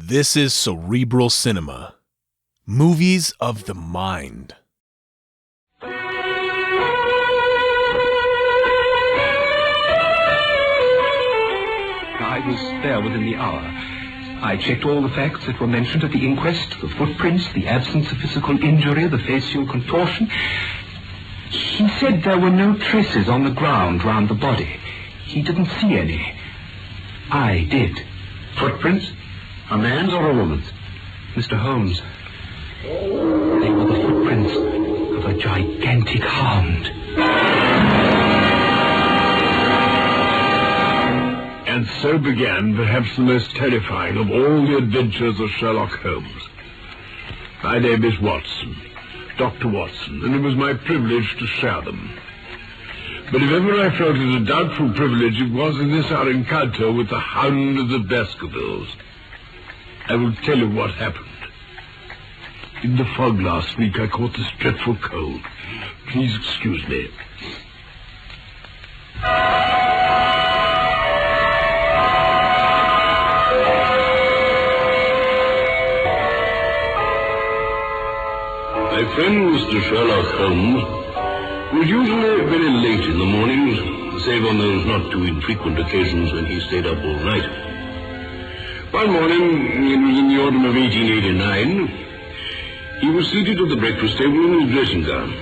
This is Cerebral Cinema. Movies of the mind. I was there within the hour. I checked all the facts that were mentioned at the inquest, the footprints, the absence of physical injury, the facial contortion. He said there were no traces on the ground round the body. He didn't see any. I did. Footprints? A man's or a woman's? Mr. Holmes, they were the footprints of a gigantic hound. And so began perhaps the most terrifying of all the adventures of Sherlock Holmes. My name is Watson, Dr. Watson, and it was my privilege to share them. But if ever I felt it a doubtful privilege, it was in this our encounter with the Hound of the Baskervilles. I will tell you what happened. In the fog last week, I caught this dreadful cold. Please excuse me. My friend, Mr. Sherlock Holmes, was usually very late in the mornings, save on those not too infrequent occasions when he stayed up all night. One morning, it was in the autumn of 1889, he was seated at the breakfast table in his dressing gown.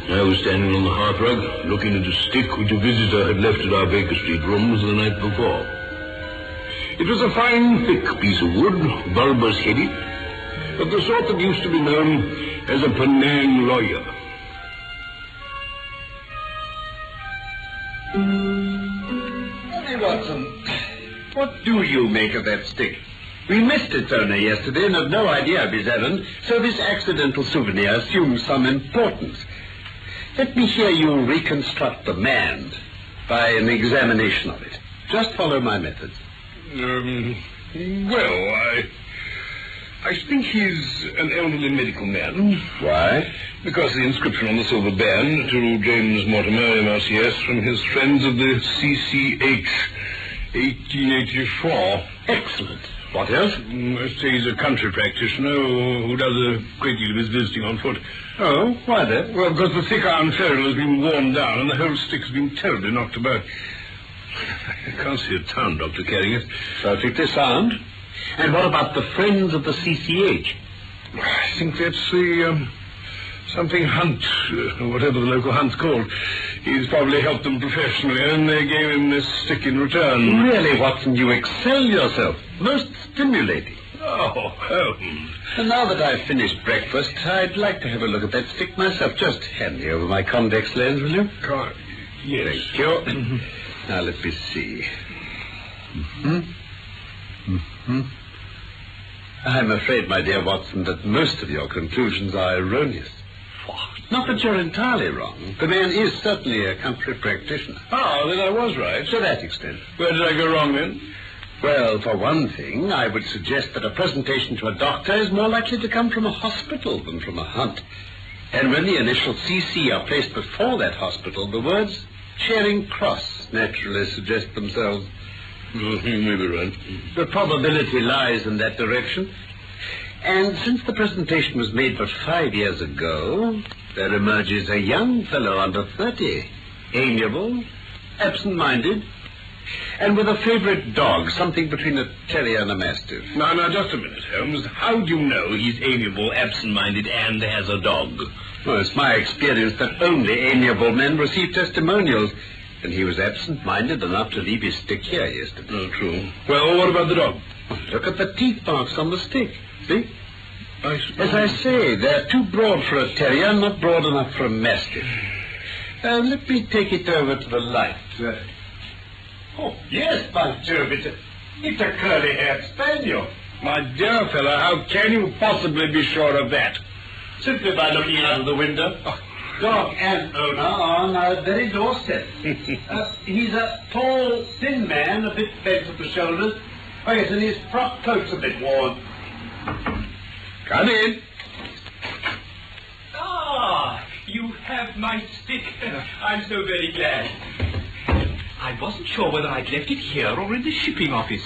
I was standing on the hearthrug, looking at a stick which a visitor had left at our Baker Street rooms the night before. It was a fine, thick piece of wood, bulbous-headed, of the sort that used to be known as a Penang lawyer. Hey, Watson, what do you make of that stick? We missed its owner yesterday and had no idea of his errand, so this accidental souvenir assumes some importance. Let me hear you reconstruct the man by an examination of it. Just follow my methods. I think he's an elderly medical man. Why? Because the inscription on the silver band to James Mortimer, M.R.C.S., from his friends of the CCH, 1884. Excellent. What else? I say he's a country practitioner who does a great deal of his visiting on foot. Oh, why then? Well, because the thick iron ferrule has been worn down and the whole stick has been terribly knocked about. I can't see a town doctor carrying it. Perfectly sound. And what about the friends of the CCH? I think that's the, something hunt, whatever the local hunt's called. He's probably helped them professionally, and they gave him this stick in return. Really, Watson, you excel yourself. Most stimulating. Oh, Holmes. And now that I've finished breakfast, I'd like to have a look at that stick myself. Just hand me over my convex lens, will you? Yes. Thank you. Now, let me see. I'm afraid, my dear Watson, that most of your conclusions are erroneous. Not that you're entirely wrong. The man is certainly a country practitioner. Oh, then I was right. To that extent. Where did I go wrong, then? Well, for one thing, I would suggest that a presentation to a doctor is more likely to come from a hospital than from a hunt. And when the initials CC are placed before that hospital, the words Charing Cross naturally suggest themselves. You may be right. The probability lies in that direction. And since the presentation was made but 5 years ago, there emerges a young fellow under 30, amiable, absent-minded, and with a favorite dog, something between a terrier and a mastiff. Now, just a minute, Holmes. How do you know he's amiable, absent-minded, and has a dog? Well, it's my experience that only amiable men receive testimonials. And he was absent-minded enough to leave his stick here yesterday. Oh, true. Well, what about the dog? Look at the teeth marks on the stick. See? As I say, they're too broad for a terrier, not broad enough for a mastiff. Let me take it over to the light. Oh, yes, by Jove, it's a curly-haired spaniel. My dear fellow, how can you possibly be sure of that? Simply by looking out of the window. Dog and owner on our very doorstep. He's a tall, thin man, a bit bent at the shoulders. Oh, yes, and his frock coat's a bit worn. Come in. Ah, you have my stick. I'm so very glad. I wasn't sure whether I'd left it here or in the shipping office.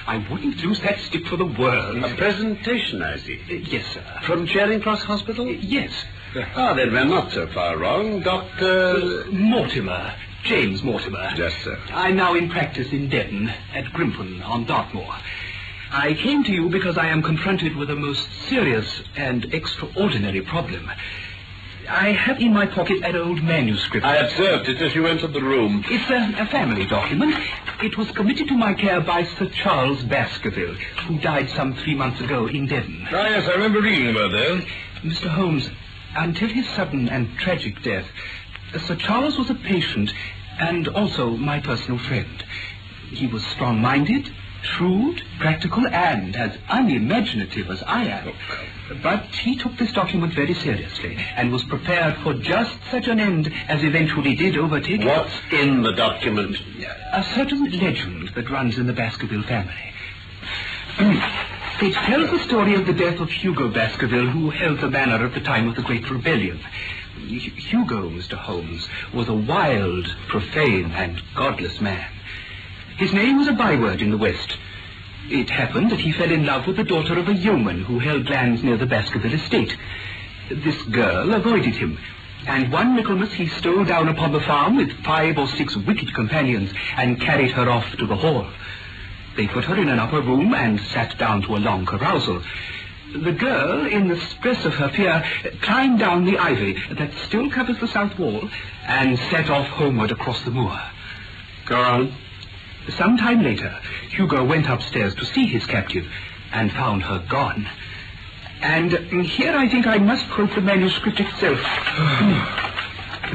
I wouldn't lose that stick for the world. A presentation, I see. Yes, sir. From Charing Cross Hospital? Yes. Ah, then we're not so far wrong. Dr... Mortimer. James Mortimer. Yes, sir. I'm now in practice in Devon, at Grimpen, on Dartmoor. I came to you because I am confronted with a most serious and extraordinary problem. I have in my pocket an old manuscript. I observed it as you entered the room. It's a family document. It was committed to my care by Sir Charles Baskerville, who died some 3 months ago in Devon. Ah, yes, I remember reading about that. Mr. Holmes, until his sudden and tragic death, Sir Charles was a patient and also my personal friend. He was strong-minded, shrewd, practical, and as unimaginative as I am. But he took this document very seriously and was prepared for just such an end as eventually did overtake him. What's in the document? A certain legend that runs in the Baskerville family. It tells the story of the death of Hugo Baskerville, who held the manor at the time of the Great Rebellion. Hugo, Mr. Holmes, was a wild, profane, and godless man. His name was a byword in the West. It happened that he fell in love with the daughter of a yeoman who held lands near the Baskerville estate. This girl avoided him, and one Michaelmas he stole down upon the farm with 5 or 6 wicked companions and carried her off to the hall. They put her in an upper room and sat down to a long carousal. The girl, in the stress of her fear, climbed down the ivy that still covers the south wall and set off homeward across the moor. Go on. Some time later, Hugo went upstairs to see his captive and found her gone. And here I think I must quote the manuscript itself.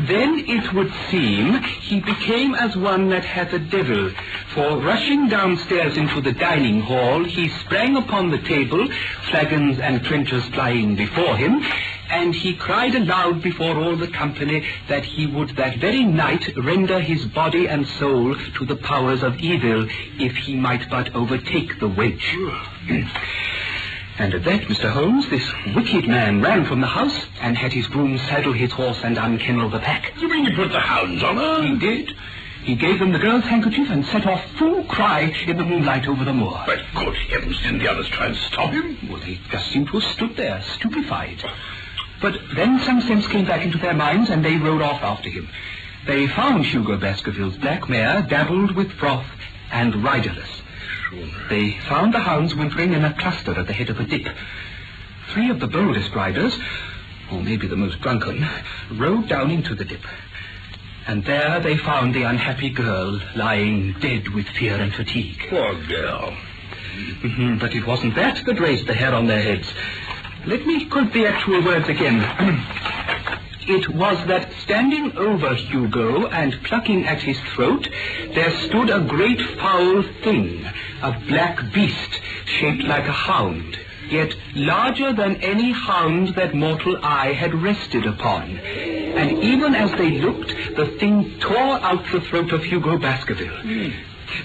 Then it would seem he became as one that hath a devil, for rushing downstairs into the dining hall, he sprang upon the table, flagons and trenchers flying before him, and he cried aloud before all the company that he would that very night render his body and soul to the powers of evil, if he might but overtake the wench. And at that, Mr. Holmes, this wicked man ran from the house and had his groom saddle his horse and unkennel the pack. You mean you put the hounds on her? He did. He gave them the girl's handkerchief and set off full cry in the moonlight over the moor. But good heavens, didn't the others try and stop him? Well, they just seemed to have stood there, stupefied. But then some sense came back into their minds and they rode off after him. They found Hugo Baskerville's black mare dabbled with froth and riderless. They found the hounds wintering in a cluster at the head of a dip. 3 of the boldest riders, or maybe the most drunken, rode down into the dip. And there they found the unhappy girl lying dead with fear and fatigue. Poor girl. But it wasn't that raised the hair on their heads. Let me quote the actual words again. It was that standing over Hugo and plucking at his throat, there stood a great foul thing, a black beast, shaped like a hound, yet larger than any hound that mortal eye had rested upon. And even as they looked, the thing tore out the throat of Hugo Baskerville.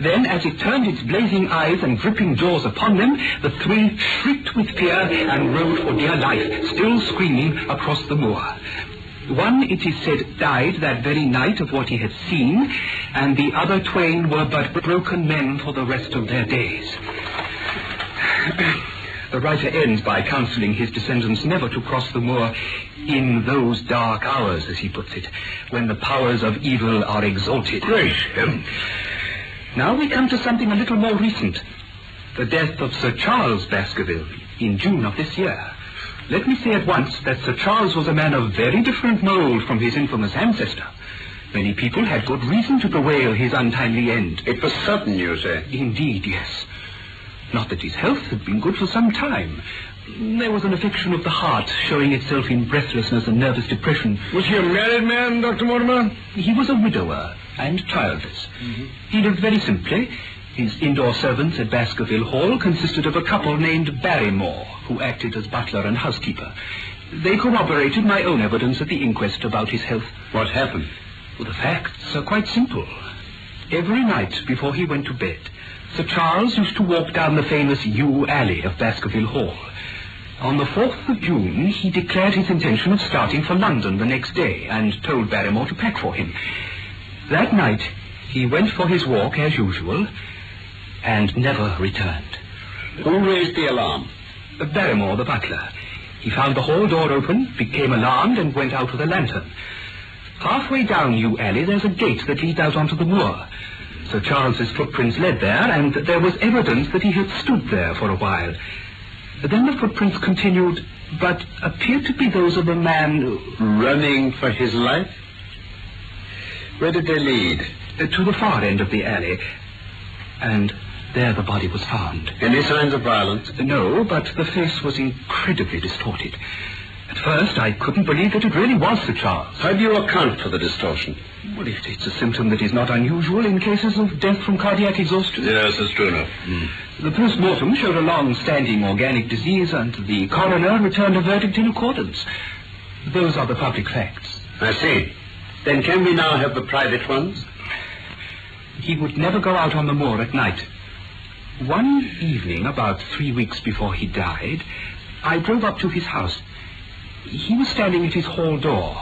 Then, as it turned its blazing eyes and dripping jaws upon them, the 3 shrieked with fear and rode for dear life, still screaming, across the moor. One, it is said, died that very night of what he had seen, and the other 2 were but broken men for the rest of their days. The writer ends by counseling his descendants never to cross the moor in those dark hours, as he puts it, when the powers of evil are exalted. Great heavens. Now we come to something a little more recent. The death of Sir Charles Baskerville in June of this year. Let me say at once that Sir Charles was a man of very different mould from his infamous ancestor. Many people had good reason to bewail his untimely end. It was sudden, you say? Indeed, yes. Not that his health had been good for some time. There was an affection of the heart showing itself in breathlessness and nervous depression. Was he a married man, Dr. Mortimer? He was a widower and childless. He lived very simply. His indoor servants at Baskerville Hall consisted of a couple named Barrymore, who acted as butler and housekeeper. They corroborated my own evidence at the inquest about his health. What happened? Well, the facts are quite simple. Every night before he went to bed, Sir Charles used to walk down the famous yew alley of Baskerville Hall. On the 4th of June, he declared his intention of starting for London the next day and told Barrymore to pack for him. That night, He went for his walk as usual and never returned. Who raised the alarm? Barrymore, the butler. He found the hall door open, became alarmed, and went out with a lantern. Halfway down Yew Alley, there's a gate that leads out onto the moor. Sir Charles's footprints led there, and there was evidence that he had stood there for a while. Then the footprints continued, but appeared to be those of a man running for his life? Where did they lead? To the far end of the alley, and there the body was found. Any signs of violence? No, but the face was incredibly distorted. At first, I couldn't believe that it really was Sir Charles. How do you account for the distortion? Well, it's a symptom that is not unusual in cases of death from cardiac exhaustion. Yes, that's true enough. The post-mortem showed a long-standing organic disease, and the coroner returned a verdict in accordance. Those are the public facts. I see. Then can we now have the private ones? He would never go out on the moor at night. One evening, about 3 weeks before he died, I drove up to his house. He was standing at his hall door.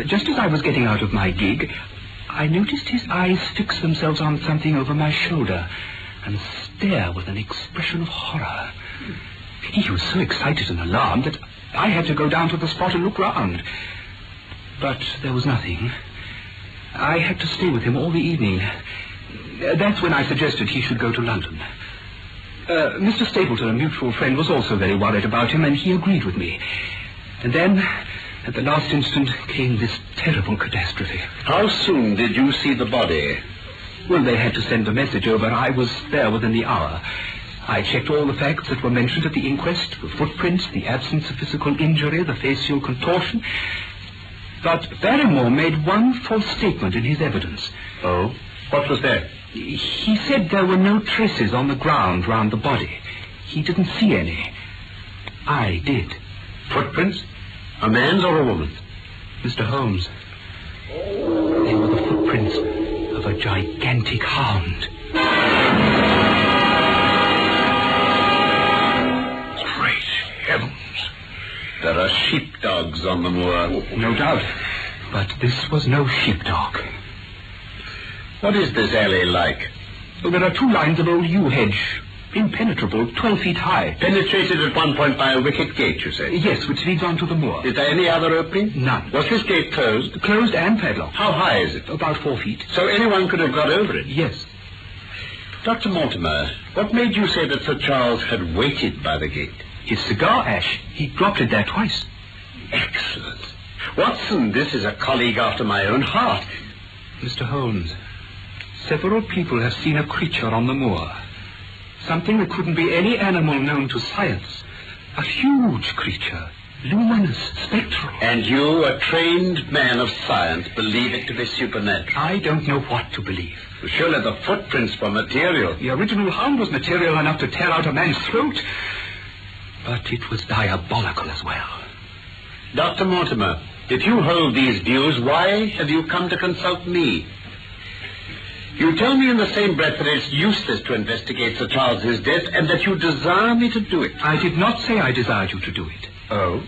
Just as I was getting out of my gig, I noticed his eyes fix themselves on something over my shoulder and stare with an expression of horror. He was so excited and alarmed that I had to go down to the spot and look round. But there was nothing. I had to stay with him all the evening. That's when I suggested he should go to London. Mr. Stapleton, a mutual friend, was also very worried about him, and he agreed with me. And then, at the last instant, came this terrible catastrophe. How soon did you see the body? Well, they had to send a message over. I was there within the hour. I checked all the facts that were mentioned at the inquest, the footprints, the absence of physical injury, the facial contortion. But Barrymore made one false statement in his evidence. Oh? What was that? He said there were no traces on the ground round the body. He didn't see any. I did. Footprints? A man's or a woman's? Mr. Holmes, they were the footprints of a gigantic hound. Great heavens. There are sheepdogs on the moor. No doubt. But this was no sheepdog. What is this alley like? Well, there are 2 lines of old yew hedge. Impenetrable, 12 feet high. Penetrated at one point by a wicket gate, you say? Yes, which leads on to the moor. Is there any other opening? None. Was this gate closed? Closed and padlocked. How high is it? About 4 feet. So anyone could have got over it? Yes. Dr. Mortimer, what made you say that Sir Charles had waited by the gate? His cigar ash. He dropped it there twice. Excellent. Watson, this is a colleague after my own heart. Mr. Holmes, several people have seen a creature on the moor. Something that couldn't be any animal known to science. A huge creature. Luminous, spectral. And you, a trained man of science, believe it to be supernatural? I don't know what to believe. Surely the footprints were material. The original hound was material enough to tear out a man's throat. But it was diabolical as well. Dr. Mortimer, if you hold these views, why have you come to consult me? You tell me in the same breath that it's useless to investigate Sir Charles's death and that you desire me to do it. I did not say I desired you to do it. Oh?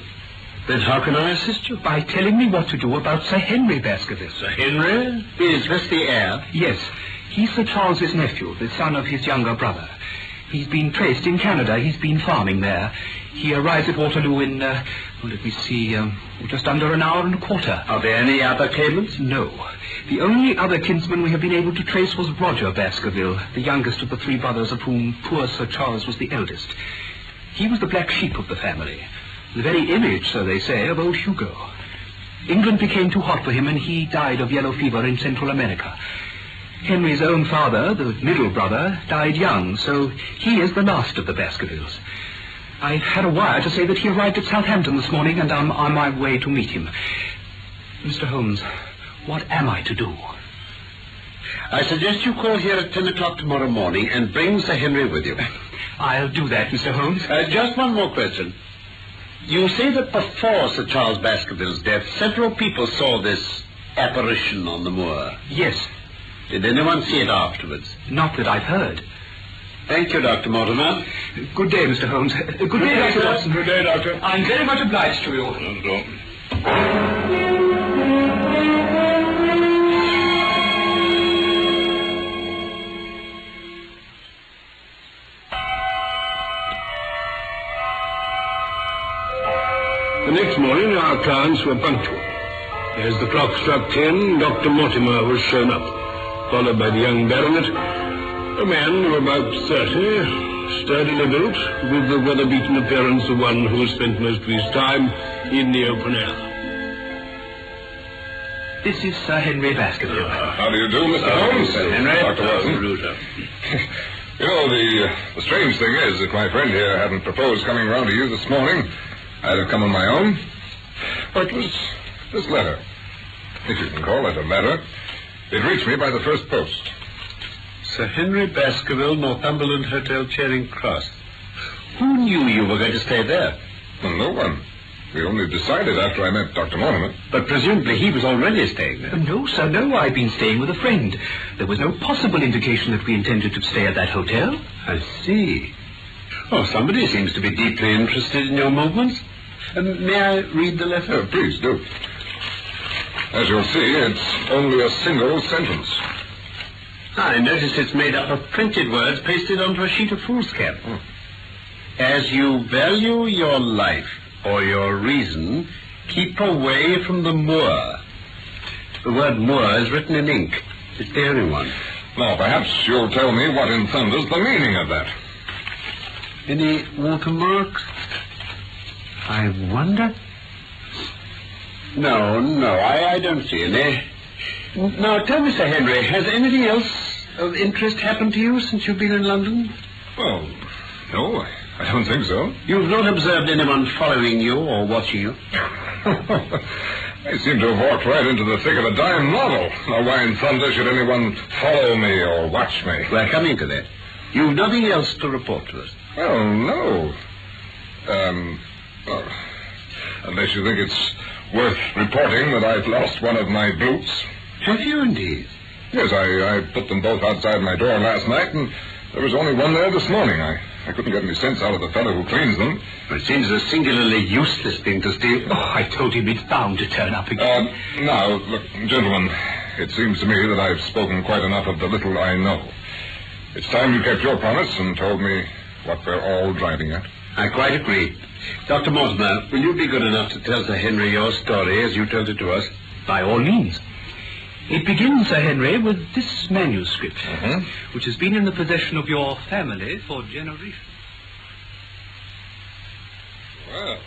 Then how can I assist you? By telling me what to do about Sir Henry Baskervilles. Sir Henry? Is this the heir? Yes. He's Sir Charles's nephew, the son of his younger brother. He's been traced in Canada. He's been farming there. He arrives at Waterloo in, just under an hour and a quarter. Are there any other claimants? No. The only other kinsman we have been able to trace was Roger Baskerville, the youngest of the 3 brothers, of whom poor Sir Charles was the eldest. He was the black sheep of the family, the very image, so they say, of old Hugo. England became too hot for him, and he died of yellow fever in Central America. Henry's own father, the middle brother, died young, so he is the last of the Baskervilles. I've had a wire to say that he arrived at Southampton this morning, and I'm on my way to meet him. Mr. Holmes, what am I to do? I suggest you call here at 10 o'clock tomorrow morning and bring Sir Henry with you. I'll do that, Mr. Holmes. Just one more question. You say that before Sir Charles Baskerville's death, several people saw this apparition on the moor. Yes. Did anyone see it afterwards? Not that I've heard. Thank you, Dr. Mortimer. Good day, Mr. Holmes. Good day, Dr. Watson. Good day, Doctor. I'm very much obliged to you. The next morning, our clients were punctual. As the clock struck 10, Dr. Mortimer was shown up, followed by the young baronet, a man of about 30, sturdily built, with the weather-beaten appearance of one who has spent most of his time in the open air. This is Sir Henry Baskerville. How do you do, Mr. Holmes? Sir Henry. Dr. Watson. You know, the strange thing is, if my friend here hadn't proposed coming round to you this morning, I'd have come on my own. But it was this letter, if you can call it a letter. It reached me by the first post. Sir Henry Baskerville, Northumberland Hotel, Charing Cross. Who knew you were going to stay there? Well, no one. We only decided after I met Dr. Mortimer. But presumably he was already staying there. No, sir, no. I've been staying with a friend. There was no possible indication that we intended to stay at that hotel. I see. Oh, somebody seems to be deeply interested in your movements. May I read the letter? Oh, please do. As you'll see, it's only a single sentence. I notice it's made up of printed words pasted onto a sheet of foolscap. As you value your life or your reason, keep away from the moor. The word moor is written in ink. It's the only one. Now, perhaps you'll tell me what in thunder's the meaning of that. Any watermarks? I wonder. No, I don't see any. Now, tell me, Sir Henry, has anything else of interest happened to you since you've been in London? Well, no, I don't think so. You've not observed anyone following you or watching you? I seem to have walked right into the thick of a dime novel. Now, why in thunder should anyone follow me or watch me? We're coming to that. You've nothing else to report to us? Well, no. Well, unless you think it's worth reporting that I've lost one of my boots. Have you indeed? Yes, I put them both outside my door last night, and there was only one there this morning. I couldn't get any sense out of the fellow who cleans them. It seems a singularly useless thing to steal. Oh, I told him it's bound to turn up again. Now, look, gentlemen, it seems to me that I've spoken quite enough of the little I know. It's time you kept your promise and told me what we're all driving at. I quite agree. Dr. Mortimer, will you be good enough to tell Sir Henry your story as you told it to us? By all means. It begins, Sir Henry, with this manuscript, which has been in the possession of your family for generations. Well,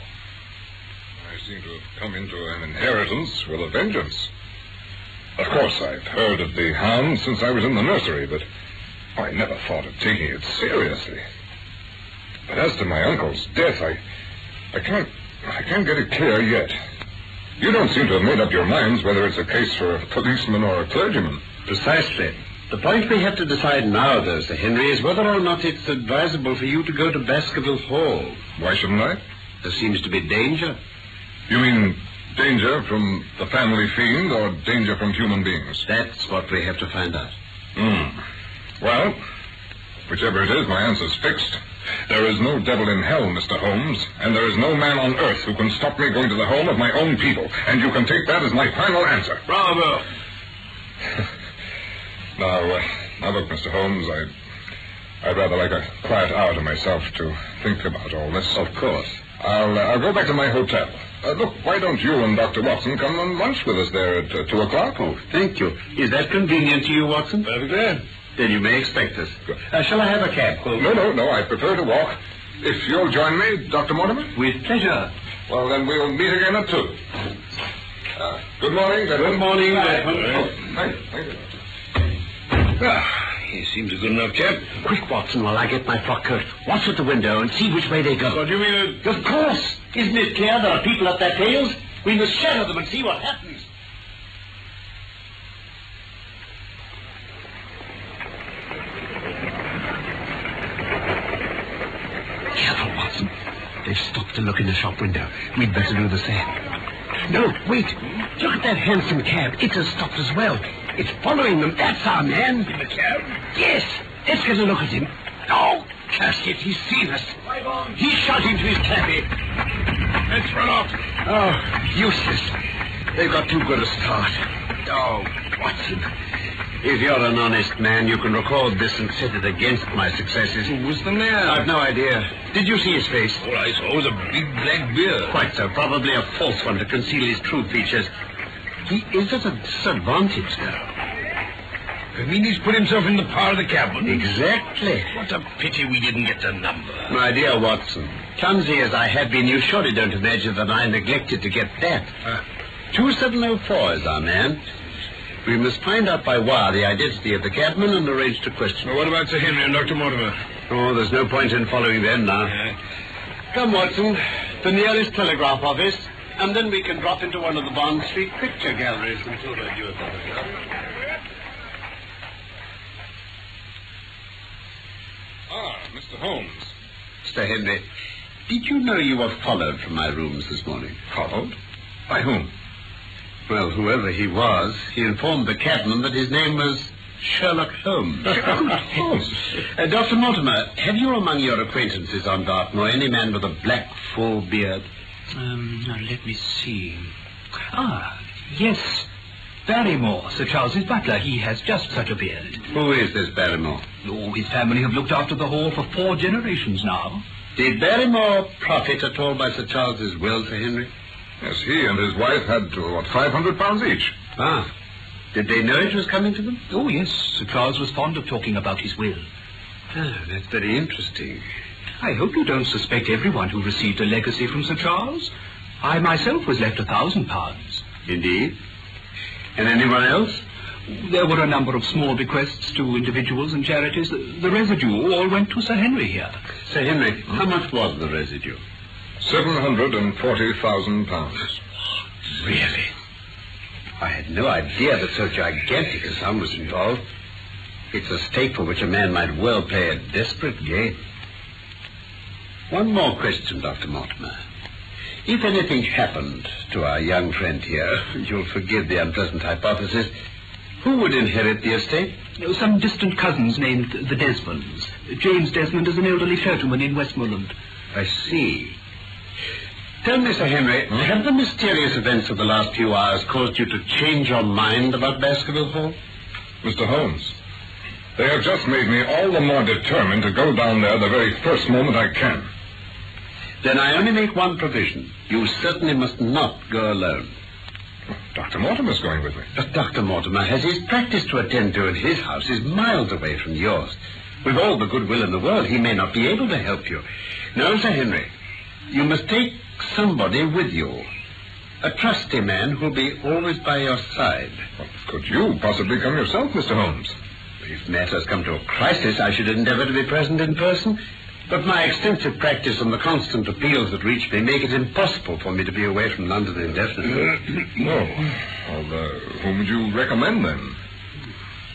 I seem to have come into an inheritance with a vengeance. Of course, I've heard of the Hound since I was in the nursery, but I never thought of taking it seriously. But as to my uncle's death, I can't get it clear yet. You don't seem to have made up your minds whether it's a case for a policeman or a clergyman. Precisely. The point we have to decide now, though, Sir Henry, is whether or not it's advisable for you to go to Baskerville Hall. Why shouldn't I? There seems to be danger. You mean danger from the family fiend or danger from human beings? That's what we have to find out. Well, whichever it is, my answer's fixed. There is no devil in hell, Mr. Holmes, and there is no man on earth who can stop me going to the home of my own people, and you can take that as my final answer. Bravo! Now look, Mr. Holmes, I'd rather like a quiet hour to myself to think about all this. Of course. I'll go back to my hotel. Look, why don't you and Dr. Watson come and lunch with us there at 2 o'clock? Oh, thank you. Is that convenient to you, Watson? Perfectly. Then you may expect us. Shall I have a cab? No, I prefer to walk. If you'll join me, Dr. Mortimer? With pleasure. Well, then we'll meet again at 2. Good morning, gentlemen. Good morning, Thank you. He seems a good enough chap. Quick, Watson, while I get my frock coat. Watch at the window and see which way they go. What do you mean? Of course. Isn't it clear there are people at their tails? We must shadow them and see what happens. Careful, Watson. They've stopped to look in the shop window. We'd better do the same. No, wait. Look at that handsome cab. It has stopped as well. It's following them. That's our man. In the cab? Yes. Let's get a look at him. Oh, curse it. He's seen us. He's shouting to his cabby. Let's run off. Oh, useless. They've got too good a start. Oh, Watson. If you're an honest man, you can record this and set it against my successes. Who was the man? I've no idea. Did you see his face? All I saw was a big black beard. Quite so. Probably a false one to conceal his true features. He is at a disadvantage now. You mean he's put himself in the power of the cabman? Exactly. What a pity we didn't get the number. My dear Watson, clumsy as I have been, you surely don't imagine that I neglected to get that. 2704 is our man. We must find out by wire the identity of the cabman and arrange to question. Well, what about Sir Henry and Dr. Mortimer? Oh, there's no point in following them now. Come, Watson, the nearest telegraph office, and then we can drop into one of the Bond Street picture galleries until they're due at Mr. Holmes. Mr. Henry, did you know you were followed from my rooms this morning? Followed? By whom? Well, whoever he was, he informed the cabman that his name was Sherlock Holmes. Holmes. Dr. Mortimer, have you among your acquaintances on Dartmoor any man with a black, full beard? Now, let me see. Yes. Barrymore, Sir Charles's butler. He has just such a beard. Who is this Barrymore? Oh, his family have looked after the hall for 4 generations now. Did Barrymore profit at all by Sir Charles's will, Sir Henry? Yes, he and his wife had, £500 each. Did they know it was coming to them? Oh, yes. Sir Charles was fond of talking about his will. That's very interesting. I hope you don't suspect everyone who received a legacy from Sir Charles. I myself was left £1,000. Indeed. And anyone else? There were a number of small bequests to individuals and charities. The residue all went to Sir Henry here. Sir Henry, how much was the residue? £740,000. Really? I had no idea that so gigantic a sum was involved. It's a stake for which a man might well play a desperate game. One more question, Dr. Mortimer. If anything happened to our young friend here, you'll forgive the unpleasant hypothesis, who would inherit the estate? Some distant cousins named the Desmonds. James Desmond is an elderly clergyman in Westmoreland. I see. Tell me, Sir Henry, have the mysterious events of the last few hours caused you to change your mind about Baskervilles Hall? Mr. Holmes, they have just made me all the more determined to go down there the very first moment I can. Then I only make one provision. You certainly must not go alone. Dr. Mortimer's going with me. But Dr. Mortimer has his practice to attend to, and his house is miles away from yours. With all the goodwill in the world, he may not be able to help you. No, Sir Henry, you must take somebody with you. A trusty man who'll be always by your side. Well, could you possibly come yourself, Mr. Holmes? If matters come to a crisis, I should endeavor to be present in person. But my extensive practice and the constant appeals that reach me make it impossible for me to be away from London indefinitely. No. Well, whom would you recommend, then?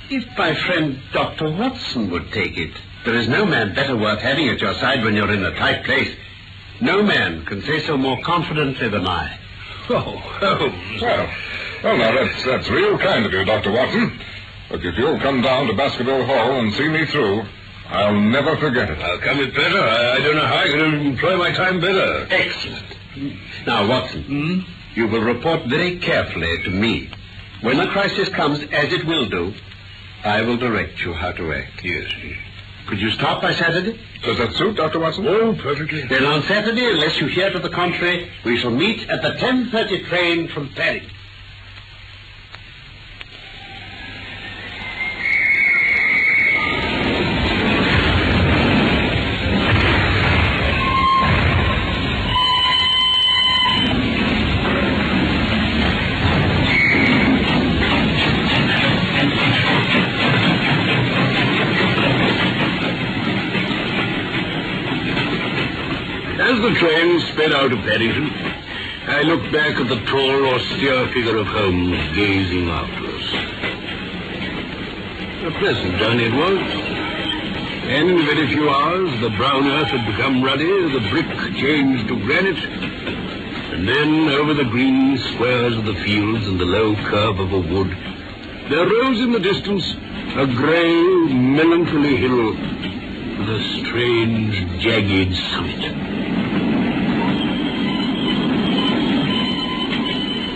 If my friend Dr. Watson would take it. There is no man better worth having at your side when you're in a tight place. No man can say so more confidently than I. Oh, Holmes. Well, now, that's real kind of you, Dr. Watson. But if you'll come down to Baskerville Hall and see me through, I'll never forget it. I'll come with pleasure. I don't know how I can employ my time better. Excellent. Now, Watson, you will report very carefully to me. When a crisis comes, as it will do, I will direct you how to act. Yes. Could you start by Saturday? Does that suit, Dr. Watson? Oh, perfectly. Then on Saturday, unless you hear to the contrary, we shall meet at the 10:30 train from Paris. As the train sped out of Paddington, I looked back at the tall, austere figure of Holmes gazing after us. A pleasant journey it was. And in a very few hours, the brown earth had become ruddy, the brick changed to granite, and then over the green squares of the fields and the low curve of a wood, there rose in the distance a grey, melancholy hill with a strange, jagged summit.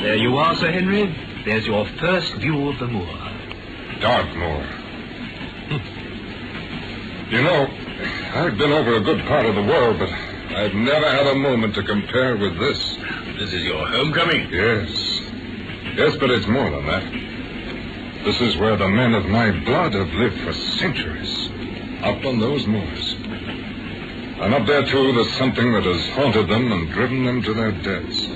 There you are, Sir Henry. There's your first view of the moor. Dartmoor. You know, I've been over a good part of the world, but I've never had a moment to compare with this. This is your homecoming? Yes. Yes, but it's more than that. This is where the men of my blood have lived for centuries. Up on those moors. And up there, too, there's something that has haunted them and driven them to their deaths.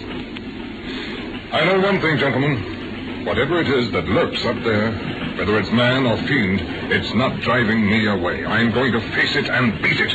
I know one thing, gentlemen. Whatever it is that lurks up there, whether it's man or fiend, it's not driving me away. I'm going to face it and beat it.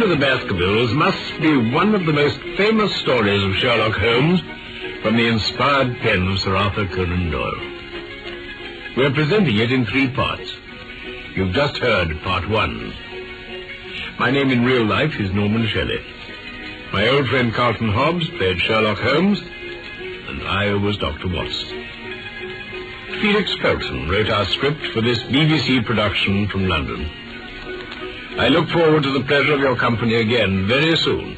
The Baskervilles must be one of the most famous stories of Sherlock Holmes from the inspired pen of Sir Arthur Conan Doyle. We're presenting it in 3 parts. You've just heard part 1. My name in real life is Norman Shelley. My old friend Carlton Hobbs played Sherlock Holmes, and I was Dr. Watson. Felix Felton wrote our script for this BBC production from London. I look forward to the pleasure of your company again very soon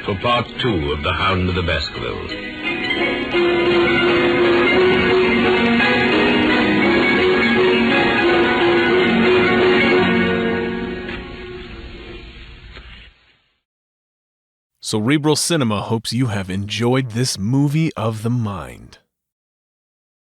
for part 2 of The Hound of the Baskervilles. Cerebral Cinema hopes you have enjoyed this movie of the mind.